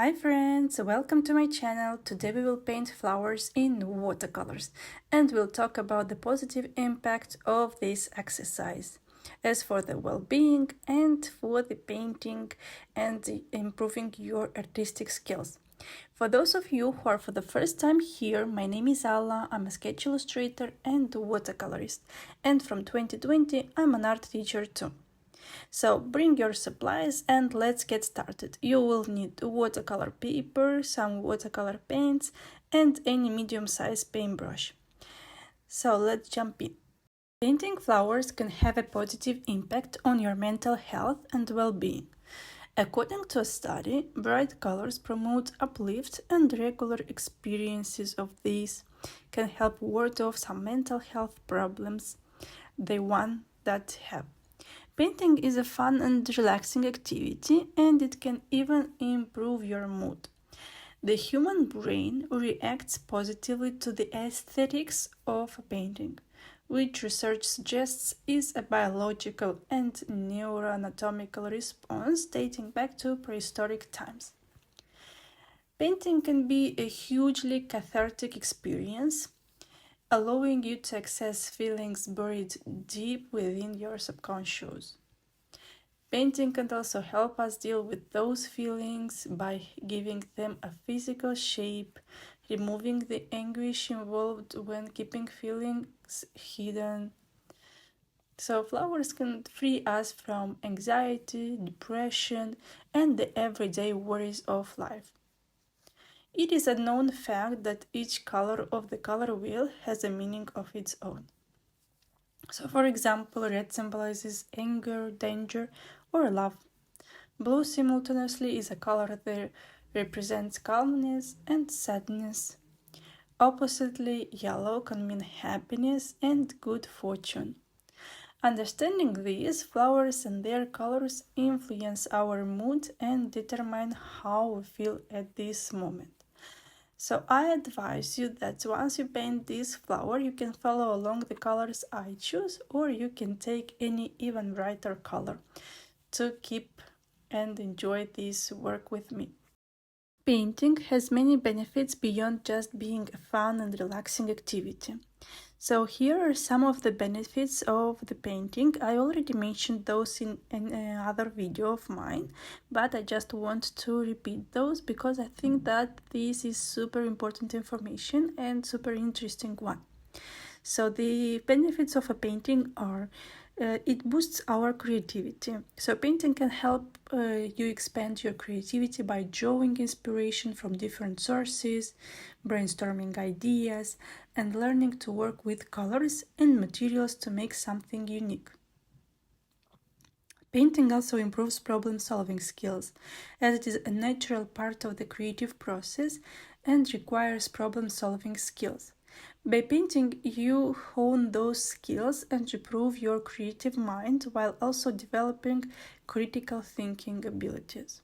Hi friends, welcome to my channel. Today we will paint flowers in watercolors and we'll talk about the positive impact of this exercise as for the well-being and for the painting and improving your artistic skills. For those of you who are for the first time here, my name is Alla, I'm a sketch illustrator and watercolorist, and from 2020 I'm an art teacher too. So bring your supplies and let's get started. You will need watercolor paper, some watercolor paints, and any medium-sized paintbrush. So let's jump in. Painting flowers can have a positive impact on your mental health and well-being. According to a study, bright colors promote uplift, and regular experiences of these can help ward off some mental health problems, the one that have. Painting is a fun and relaxing activity, and it can even improve your mood. The human brain reacts positively to the aesthetics of a painting, which research suggests is a biological and neuroanatomical response dating back to prehistoric times. Painting can be a hugely cathartic experience, allowing you to access feelings buried deep within your subconscious. Painting can also help us deal with those feelings by giving them a physical shape, removing the anguish involved when keeping feelings hidden. So flowers can free us from anxiety, depression, and the everyday worries of life. It is a known fact that each color of the color wheel has a meaning of its own. So for example, red symbolizes anger, danger, or love. Blue simultaneously is a color that represents calmness and sadness. Oppositely, yellow can mean happiness and good fortune. Understanding these, flowers and their colors influence our mood and determine how we feel at this moment. So I advise you that once you paint this flower, you can follow along the colors I choose, or you can take any even brighter color to keep and enjoy this work with me. Painting has many benefits beyond just being a fun and relaxing activity. So here are some of the benefits of the painting. I already mentioned those in another video of mine, but I just want to repeat those because I think that this is super important information and super interesting one. So the benefits of a painting are it boosts our creativity. So painting can help you expand your creativity by drawing inspiration from different sources, brainstorming ideas, and learning to work with colors and materials to make something unique. Painting also improves problem-solving skills, as it is a natural part of the creative process and requires problem-solving skills. By painting, you hone those skills and improve your creative mind while also developing critical thinking abilities.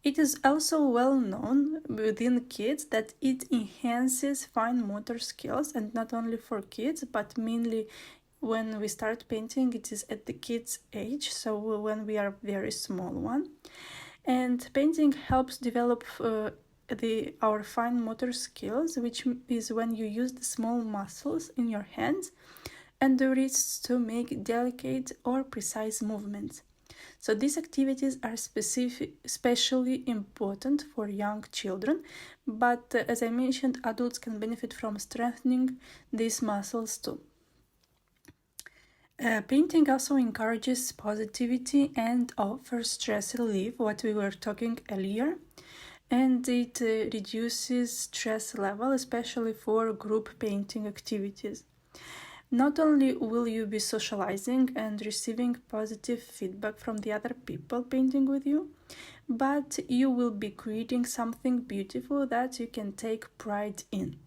It is also well known within kids that it enhances fine motor skills, and not only for kids, but mainly when we start painting, it is at the kids' age, so when we are very small one. And painting helps develop our fine motor skills, which is when you use the small muscles in your hands and the wrists to make delicate or precise movements. So these activities are especially important for young children, but as I mentioned, adults can benefit from strengthening these muscles too. Painting also encourages positivity and offers stress relief, what we were talking earlier, and it reduces stress level, especially for group painting activities. Not only will you be socializing and receiving positive feedback from the other people painting with you, but you will be creating something beautiful that you can take pride in.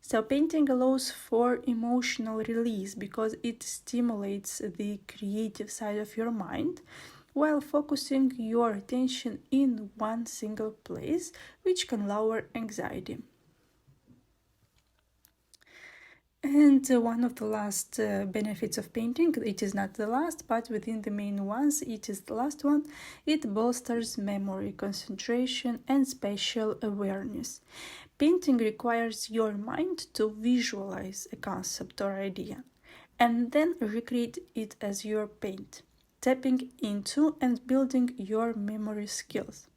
So painting allows for emotional release because it stimulates the creative side of your mind while focusing your attention in one single place, which can lower anxiety. And one of the last benefits of painting, it is not the last, but within the main ones, it is the last one. It bolsters memory, concentration, and spatial awareness. Painting requires your mind to visualize a concept or idea and then recreate it as your paint, tapping into and building your memory skills.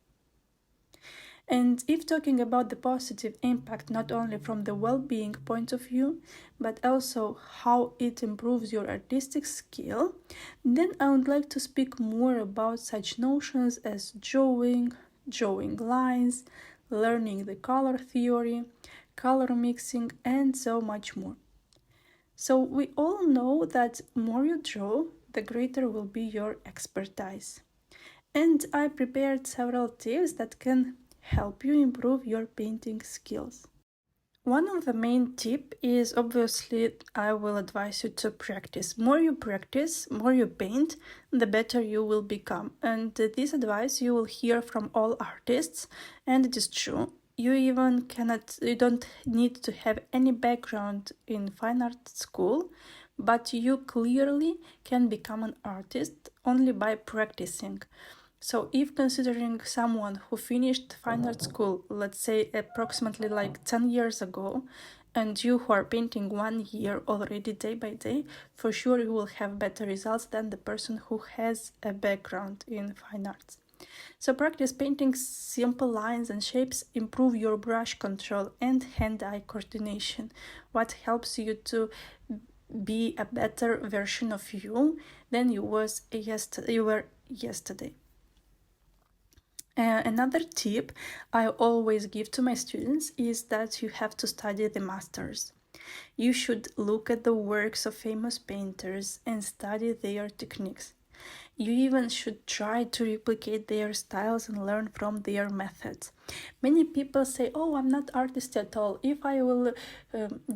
And if talking about the positive impact, not only from the well being point of view, but also how it improves your artistic skill, then I would like to speak more about such notions as drawing lines, learning the color theory, color mixing, and so much more. So, we all know that more you draw, the greater will be your expertise. And I prepared several tips that can help you improve your painting skills. One of the main tip is obviously I will advise you to practice. More you practice, more you paint, the better you will become. And this advice you will hear from all artists, and it is true. You don't need to have any background in fine art school, but you clearly can become an artist only by practicing. So, if considering someone who finished fine art school, let's say approximately like 10 years ago, and you who are painting 1 year already day by day, for sure you will have better results than the person who has a background in fine arts. So, practice painting simple lines and shapes, improve your brush control and hand eye coordination, what helps you to be a better version of you than you were yesterday. Another tip I always give to my students is that you have to study the masters. You should look at the works of famous painters and study their techniques. You even should try to replicate their styles and learn from their methods. Many people say, "Oh, I'm not artist at all. If I will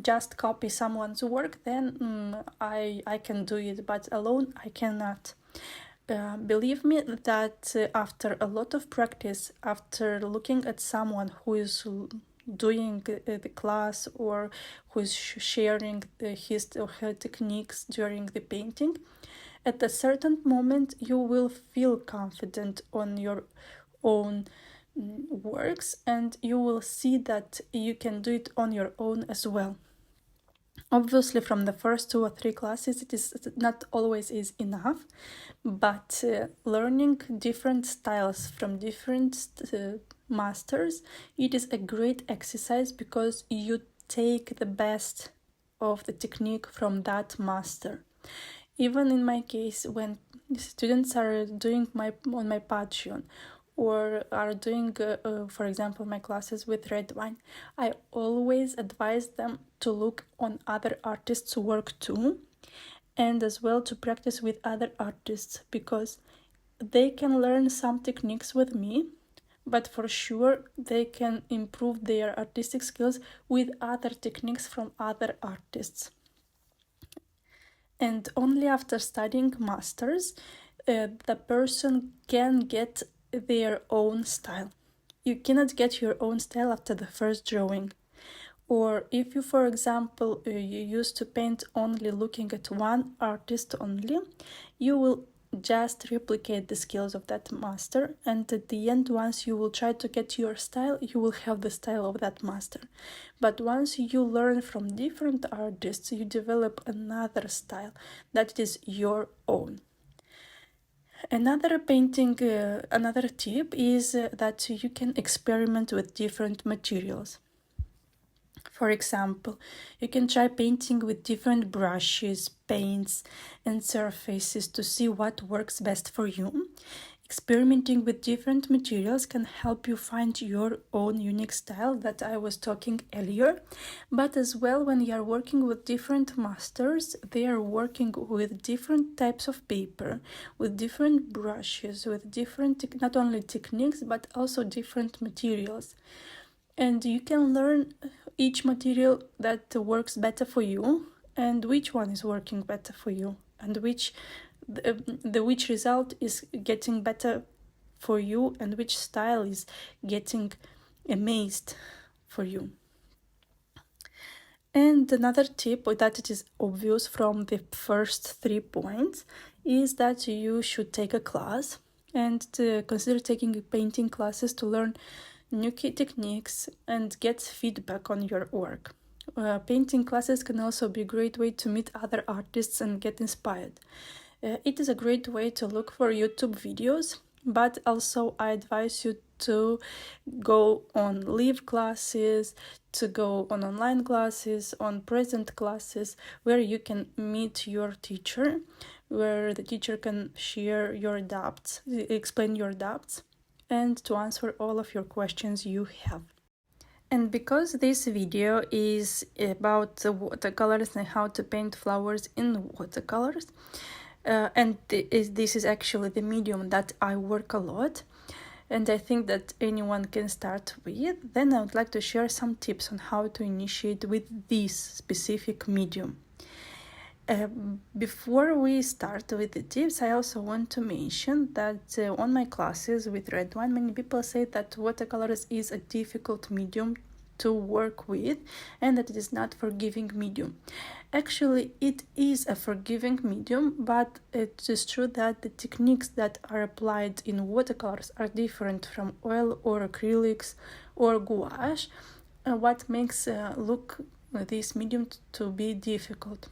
just copy someone's work, then I can do it, but alone I cannot." Believe me that after a lot of practice, after looking at someone who is doing the class or who is sharing his or her techniques during the painting, at a certain moment you will feel confident on your own works, and you will see that you can do it on your own as well. Obviously, from the first 2 or 3 classes, it is not always is enough, but learning different styles from different masters, it is a great exercise because you take the best of the technique from that master. Even in my case, when students are doing on my Patreon or are doing, for example, my classes with red wine, I always advise them to look on other artists' work too, and as well to practice with other artists, because they can learn some techniques with me, but for sure they can improve their artistic skills with other techniques from other artists. And only after studying masters, the person can get their own style. You cannot get your own style after the first drawing. Or if you, for example, you used to paint only looking at one artist only, you will just replicate the skills of that master, and at the end, once you will try to get your style, you will have the style of that master. But once you learn from different artists, you develop another style that is your own. Another tip is that you can experiment with different materials. For example, you can try painting with different brushes, paints, and surfaces to see what works best for you. Experimenting with different materials can help you find your own unique style that I was talking earlier. But as well, when you are working with different masters, they are working with different types of paper, with different brushes, with different not only techniques but also different materials. And you can learn each material that works better for you and which one is working better for you and which result is getting better for you and which style is getting amazed for you. And another tip that it is obvious from the first 3 points is that you should take a class and to consider taking painting classes to learn new key techniques and get feedback on your work. Painting classes can also be a great way to meet other artists and get inspired. It is a great way to look for YouTube videos, but also I advise you to go on live classes, to go on online classes, on present classes, where you can meet your teacher, where the teacher can share your doubts, explain your doubts, and to answer all of your questions you have. And because this video is about the watercolors and how to paint flowers in watercolors, and this is actually the medium that I work a lot, and I think that anyone can start with, then I would like to share some tips on how to initiate with this specific medium. Before we start with the tips, I also want to mention that on my classes with red wine, many people say that watercolors is a difficult medium to work with and that it is not forgiving medium. Actually, it is a forgiving medium, but it is true that the techniques that are applied in watercolors are different from oil or acrylics or gouache, what makes look this medium to be difficult.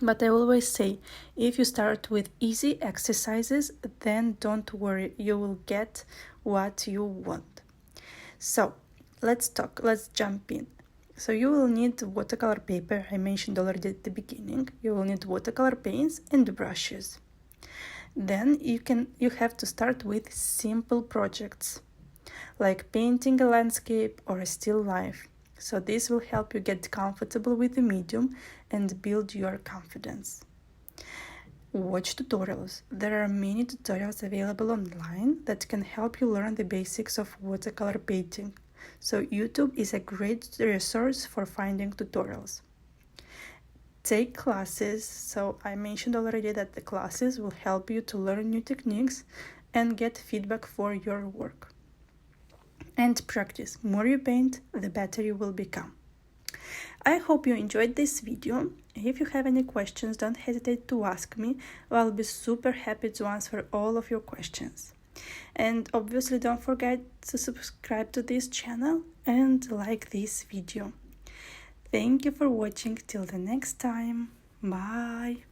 But I always say, if you start with easy exercises, then don't worry, you will get what you want. So, let's jump in. So you will need watercolor paper, I mentioned already at the beginning. You will need watercolor paints and brushes. Then you have to start with simple projects, like painting a landscape or a still life. So this will help you get comfortable with the medium and build your confidence. Watch tutorials. There are many tutorials available online that can help you learn the basics of watercolor painting. So YouTube is a great resource for finding tutorials. Take classes. So I mentioned already that the classes will help you to learn new techniques and get feedback for your work. And practice. More you paint, the better you will become. I hope you enjoyed this video. If you have any questions, don't hesitate to ask me. I'll be super happy to answer all of your questions. And obviously don't forget to subscribe to this channel and like this video. Thank you for watching. Till the next time. Bye.